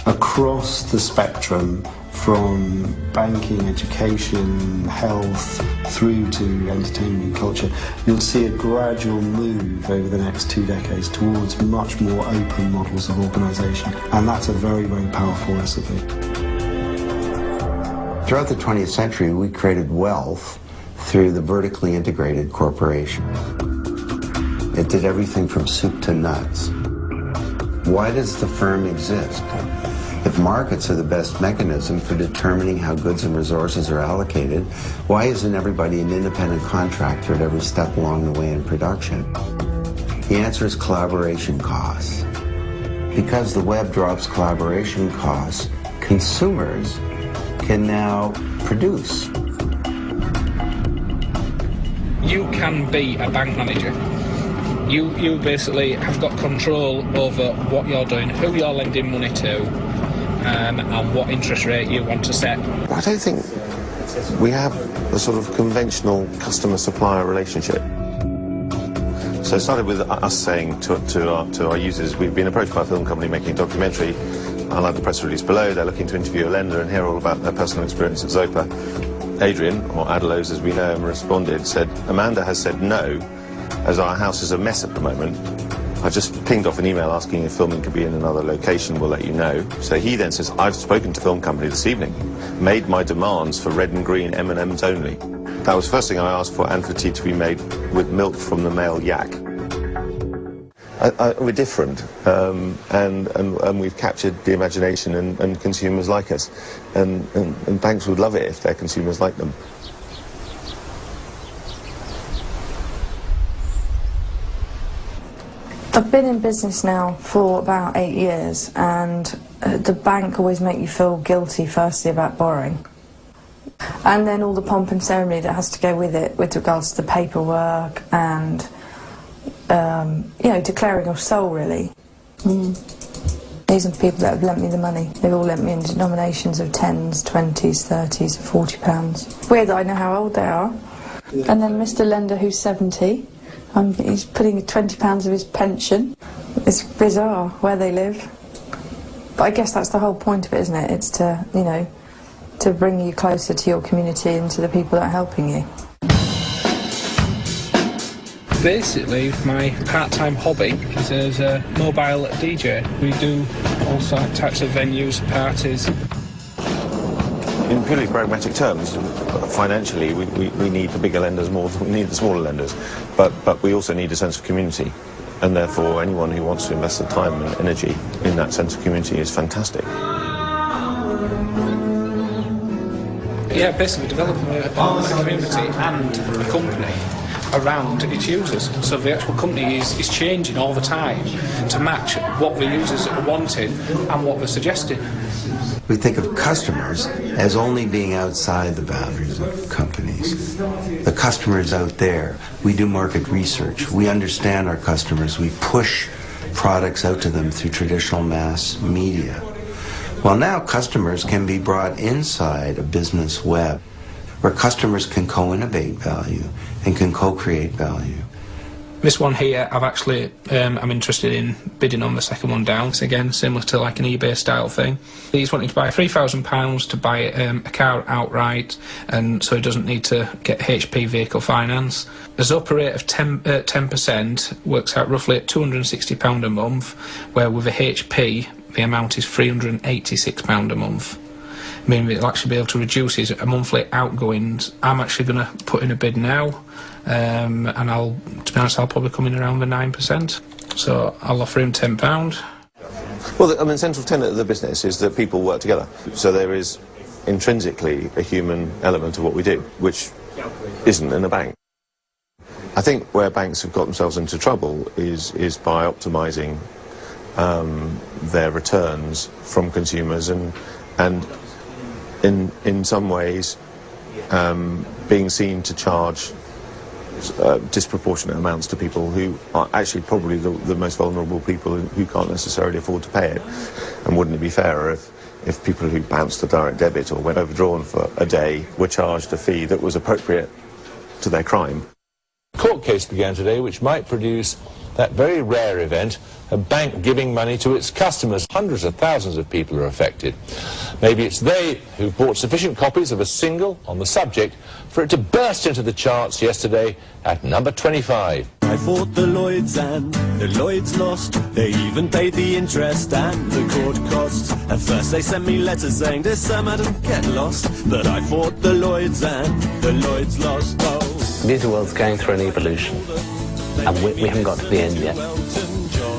Across the spectrum, from banking, education, health, through to entertainment and culture, you'll see a gradual move over the next 2 decades towards much more open models of organisation. And that's a very, very powerful recipe. Throughout the 20th century, we created wealth through the vertically integrated corporation. It did everything from soup to nuts. Why does the firm exist? If markets are the best mechanism for determining how goods and resources are allocated, why isn't everybody an independent contractor at every step along the way in production? The answer is collaboration costs. Because the web drops collaboration costs, consumers can now produce. You can be a bank manager. You basically have got control over what you're doing, who you're lending money to, and what interest rate you want to set. I don't think we have a sort of conventional customer-supplier relationship. So it started with us saying to our users, we've been approached by a film company making a documentary. I'll add the press release below. They're looking to interview a lender and hear all about their personal experience at Zopa. Adrian, or Adelos as we know him, responded, said, Amanda has said no, as our house is a mess at the moment. I just pinged off an email asking if filming could be in another location, we'll let you know. So he then says, I've spoken to film company this evening, made my demands for red and green M&Ms only. That was the first thing I asked for, and for tea to be made with milk from the male yak. We're different, and we've captured the imagination, and consumers like us. And banks would love it if their consumers like them. I've been in business now for about 8 years, and the bank always make you feel guilty firstly about borrowing. And then all the pomp and ceremony that has to go with it with regards to the paperwork and, you know, declaring your soul, really. These are the people that have lent me the money. They've all lent me in denominations of 10s, 20s, 30s, £40. Weird that I know how old they are. And then Mr. Lender, who's 70, he's putting £20 of his pension. It's bizarre where they live. But I guess that's the whole point of it, isn't it? It's to, you know, to bring you closer to your community and to the people that are helping you. Basically, my part-time hobby is as a mobile DJ. We do all types of venues, parties. In purely pragmatic terms, financially, we need the bigger lenders more than we need the smaller lenders. But we also need a sense of community. And therefore, anyone who wants to invest the time and energy in that sense of community is fantastic. Yeah, basically developing a community and a company around its users. So the actual company is changing all the time to match what the users are wanting and what they're suggesting. We think of customers as only being outside the boundaries of companies. The customer is out there. We do market research. We understand our customers. We push products out to them through traditional mass media. Well, now customers can be brought inside a business web where customers can co-innovate value and can co-create value. This one here, I'm interested in bidding on the second one down. It's again similar to like an eBay style thing. He's wanting to buy £3,000 to buy a car outright, and so he doesn't need to get HP vehicle finance. A Zopa rate of 10% works out roughly at £260 a month, where with a HP the amount is £386 a month. Meaning it'll actually be able to reduce his monthly outgoings. I'm actually going to put in a bid now, and to be honest, I'll probably come in around the 9%. So I'll offer him £10. Well, the central tenet of the business is that people work together. So there is intrinsically a human element of what we do, which isn't in a bank. I think where banks have got themselves into trouble is by optimising their returns from consumers and in some ways being seen to charge disproportionate amounts to people who are actually probably the most vulnerable people who can't necessarily afford to pay it. And wouldn't it be fairer if people who bounced a direct debit or went overdrawn for a day were charged a fee that was appropriate to their crime? Court case began today which might produce that very rare event, a bank giving money to its customers. Hundreds of thousands of people are affected. Maybe it's they who bought sufficient copies of a single on the subject for it to burst into the charts yesterday at number 25. I fought the Lloyds and the Lloyds lost. They even paid the interest and the court costs. At first they sent me letters saying, "Dear Sir, madam, get lost." But I fought the Lloyds and the Lloyds lost. Oh. The music world's going through an evolution, and we haven't got to the end yet.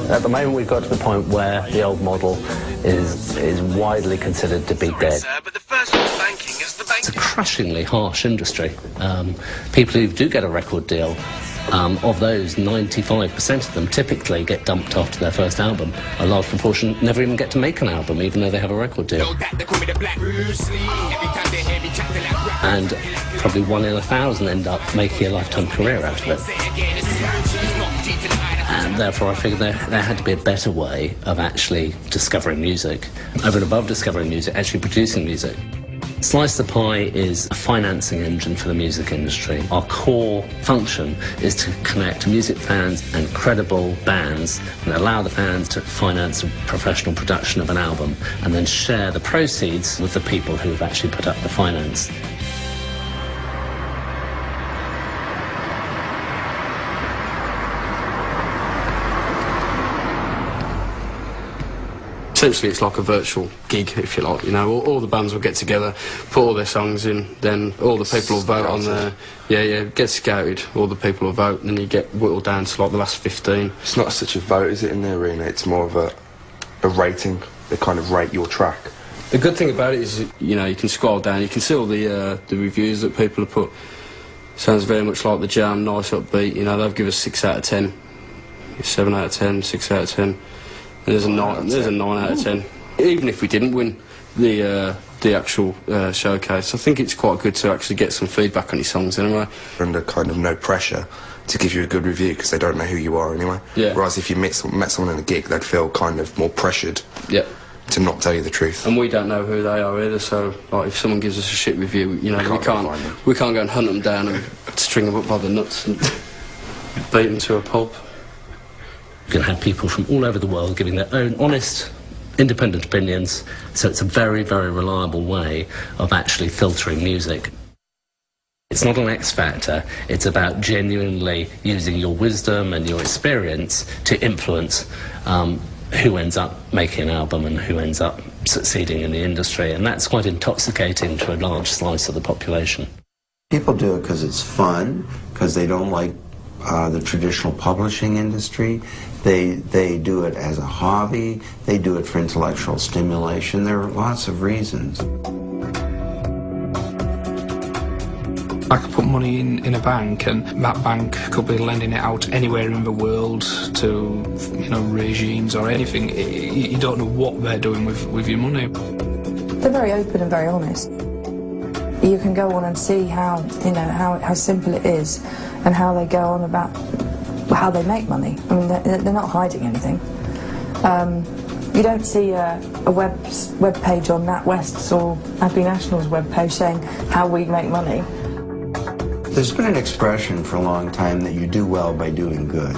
At the moment we've got to the point where the old model is widely considered to be dead. But the first one is banking. It's a crushingly harsh industry. People who do get a record deal, of those, 95% of them typically get dumped after their first album. A large proportion never even get to make an album, even though they have a record deal. And probably 1 in 1,000 end up making a lifetime career out of it. And therefore I figured there had to be a better way of actually discovering music, over and above discovering music, actually producing music. Slice the Pie is a financing engine for the music industry. Our core function is to connect music fans and credible bands and allow the fans to finance a professional production of an album and then share the proceeds with the people who have actually put up the finance. Essentially, it's like a virtual gig, if you like. You know, all the bands will get together, put all their songs in, then all the people will vote on there. Yeah, get scouted. All the people will vote, and then you get whittled down to like the last 15. It's not such a vote, is it, in the arena? It's more of a rating. They kind of rate your track. The good thing about it is, you know, you can scroll down, you can see all the reviews that people have put. Sounds very much like The Jam, nice upbeat. You know, they've given us 6 out of 10, 7 out of 10, 6 out of 10. There's a 9 out of 10. Even if we didn't win the actual showcase, I think it's quite good to actually get some feedback on your songs anyway. Under kind of no pressure to give you a good review because they don't know who you are anyway. Yeah. Whereas if you met someone in a gig, they'd feel kind of more pressured. Yeah. To not tell you the truth. And we don't know who they are either, so like if someone gives us a shit review, you know, we can't go and hunt them down and string them up by the nuts and beat them to a pulp. You can have people from all over the world giving their own honest, independent opinions, so it's a very, very reliable way of actually filtering music. It's not an X factor, it's about genuinely using your wisdom and your experience to influence who ends up making an album and who ends up succeeding in the industry, and that's quite intoxicating to a large slice of the population. People do it because it's fun, because they don't like the traditional publishing industry. They do it as a hobby. They do it for intellectual stimulation. There are lots of reasons. I could put money in a bank, and that bank could be lending it out anywhere in the world to, you know, regimes or anything. You don't know what they're doing with your money. They're very open and very honest. You can go on and see how, you know, how simple it is and how they go on about how they make money. I mean, they're not hiding anything. You don't see a web page on NatWest's or Abbey National's web page saying how we make money. There's been an expression for a long time that you do well by doing good.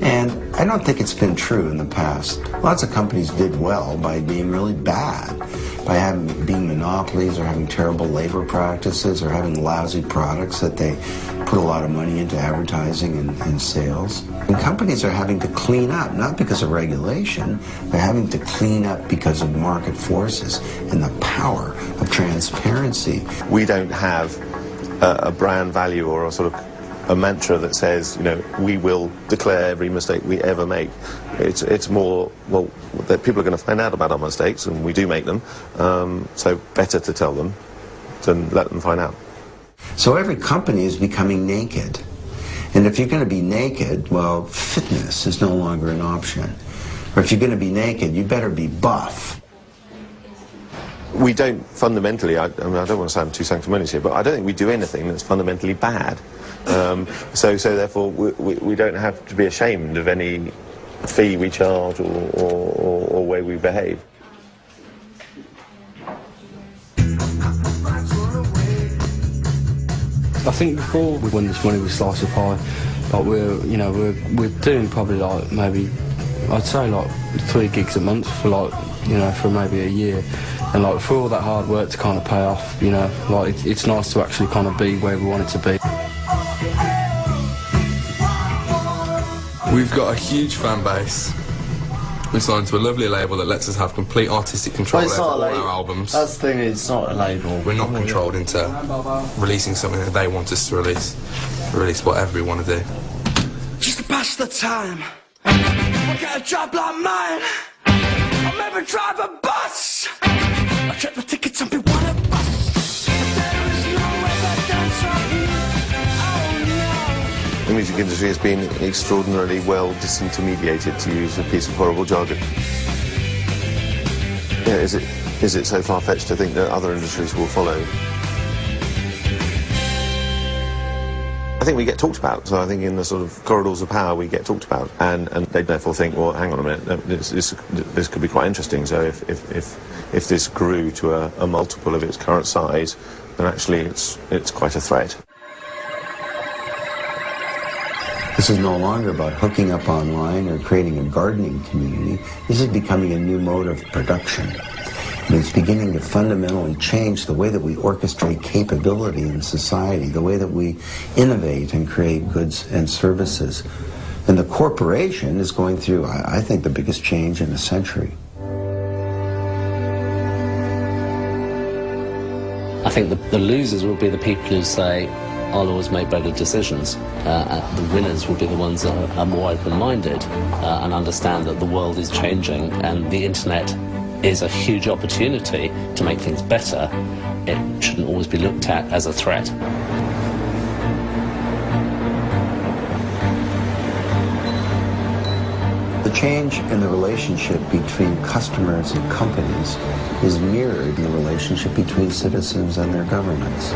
And I don't think it's been true in the past. Lots of companies did well by being really bad, by being monopolies or having terrible labor practices or having lousy products that they put a lot of money into advertising and sales. And companies are having to clean up, not because of regulation, they're having to clean up because of market forces and the power of transparency. We don't have a brand value or a sort of a mantra that says, you know, we will declare every mistake we ever make. It's more, well, that people are going to find out about our mistakes, and we do make them, so better to tell them than let them find out. So every company is becoming naked. And if you're going to be naked, well, fitness is no longer an option. Or if you're going to be naked, you better be buff. We don't fundamentally, I mean, I don't want to sound too sanctimonious here, but I don't think we do anything that's fundamentally bad. So therefore, we don't have to be ashamed of any fee we charge or way we behave. I think before we won this money with Slice of Pie, like we're doing probably like maybe, I'd say like 3 gigs a month for like, for maybe a year. And like for all that hard work to kind of pay off, like it's nice to actually kind of be where we want it to be. We've got a huge fan base. We signed to a lovely label that lets us have complete artistic control over all our albums. That's the thing, it's not a label. We're not controlled into releasing something that they want us to release. We release whatever we want to do. Just to pass the time, I got a job like mine. I'll maybe drive a bus. I check the tickets and be one of us. There is no evidence of you. Oh no. The music industry has been extraordinarily well disintermediated, to use a piece of horrible jargon. Yeah, is it so far-fetched to think that other industries will follow? I think we get talked about, so I think in the sort of corridors of power we get talked about, and they therefore think, well, hang on a minute, this could be quite interesting. So if this grew to a multiple of its current size, then actually it's quite a threat. This is no longer about hooking up online or creating a gardening community. This is becoming a new mode of production. And it's beginning to fundamentally change the way that we orchestrate capability in society, the way that we innovate and create goods and services. And the corporation is going through, I think, the biggest change in a century. I think the losers will be the people who say, I'll always make better decisions. The winners will be the ones that are more open-minded and understand that the world is changing and the internet is a huge opportunity to make things better. It shouldn't always be looked at as a threat. The change in the relationship between customers and companies is mirrored in the relationship between citizens and their governments.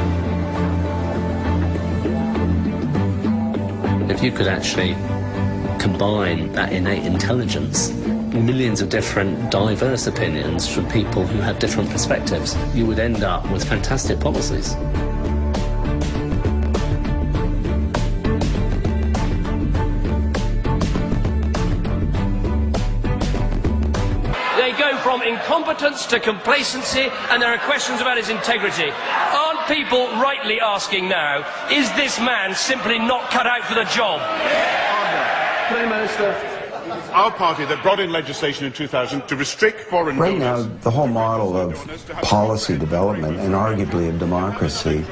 If you could actually combine that innate intelligence, millions of different diverse opinions from people who have different perspectives, you would end up with fantastic policies. They go from incompetence to complacency, and there are questions about his integrity. Aren't people rightly asking now, is this man simply not cut out for the job? Prime Minister. Our party that brought in legislation in 2000 to restrict foreign Right now, the whole model of policy development and arguably of democracy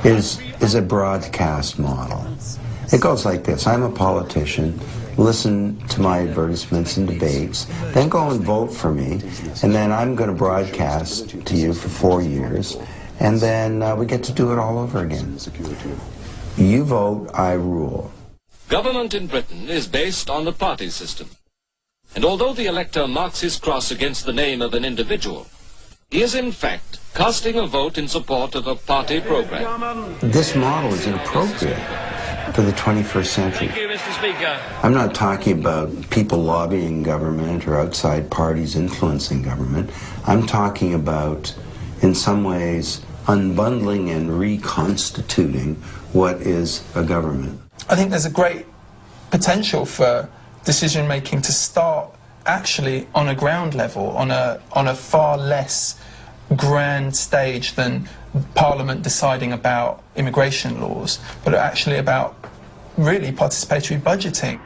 is a broadcast model. It goes like this: I'm a politician, listen to my advertisements and debates, then go and vote for me, and then I'm going to broadcast to you for 4 years, and then we get to do it all over again. You vote, I rule. Government in Britain is based on the party system. And although the elector marks his cross against the name of an individual, he is in fact casting a vote in support of a party program. This model is inappropriate for the 21st century. Thank you, Mr. Speaker. I'm not talking about people lobbying government or outside parties influencing government. I'm talking about, in some ways, unbundling and reconstituting what is a government. I think there's a great potential for decision making to start actually on a ground level, on a far less grand stage than Parliament deciding about immigration laws, but actually about really participatory budgeting.